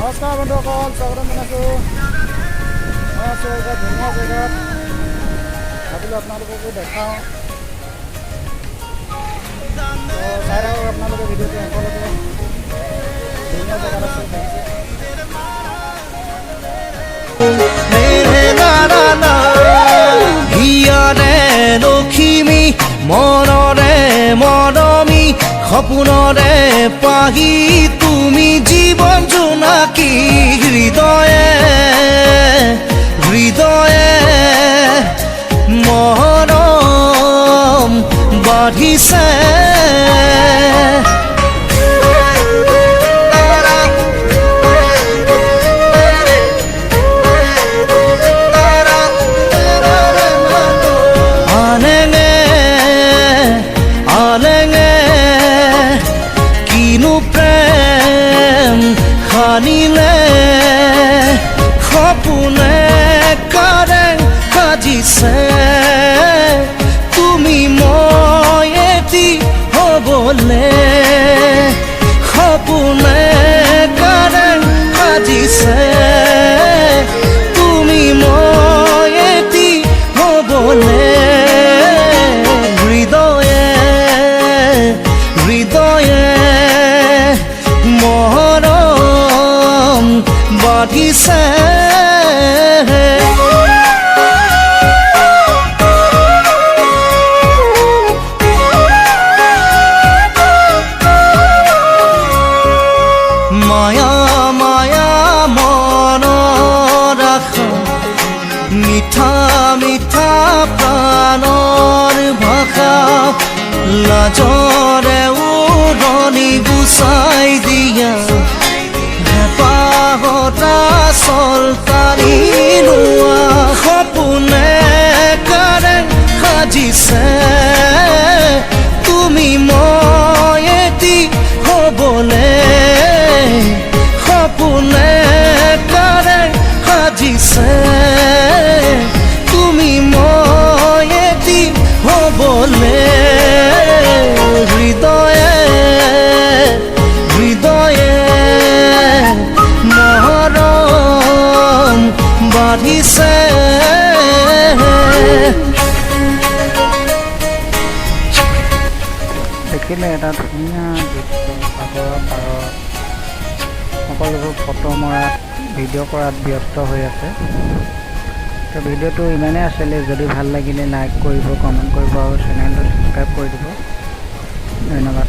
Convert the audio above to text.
নমস্কাৰ বন্ধুসকল, স্বাগতম জনাইছোঁ। মই আছোঁ এটা ধুনীয়া জেগাত, ভাবিলোঁ আপোনালোককো দেখাওঁ। চাই থাকক আপোনালোকে ভিডিঅ'টো শেষলৈকে। ধুনীয়া জেগাত আছোঁ, দেখিছে। হিয়াৰে লখিমী মনৰে মৰমী সপোনৰে পাহি তুমি জীৱন জোনাকী হৃদয়ে হৃদয়ে মৰম বাঢ়িছে খানিলে সপোনে কাৰেং সাজিছে তুমি মই এটি হ'বলে সপোনে কাৰেং সাজিছে তুমি মই এটি হ'বলে হৃদয়ে হৃদয়ে মৰম বাঢ়িছে মায়া মায়া মনৰ আশা মিঠা মিঠা প্ৰাণৰ ভাষা লাজৰে উৰণি গুচাই দিয়া হেঁপাহতা চলতানি লোৱা সপোনে কাৰেং সাজিছে তুমি মই এটি হ'বলে সপোনে কাৰেং সাজিছে তুমি মই এটি হ'বলে হৃদয়ে হৃদয়ে মৰম বাঢ়িছে দেখিলে এটা ধুনীয়া দৃশ্য, সাগৰৰ পাৰত সকলোবোৰ ফটো মৰাত ভিডিঅ' কৰাত ব্যস্ত হৈ আছে। তো ভিডিঅ'টো ইমানেই আছিলে। যদি ভাল লাগিলে লাইক কৰিব, কমেণ্ট কৰিব আৰু চেনেলটো ছাবস্ক্ৰাইব কৰি দিব। ধন্যবাদ।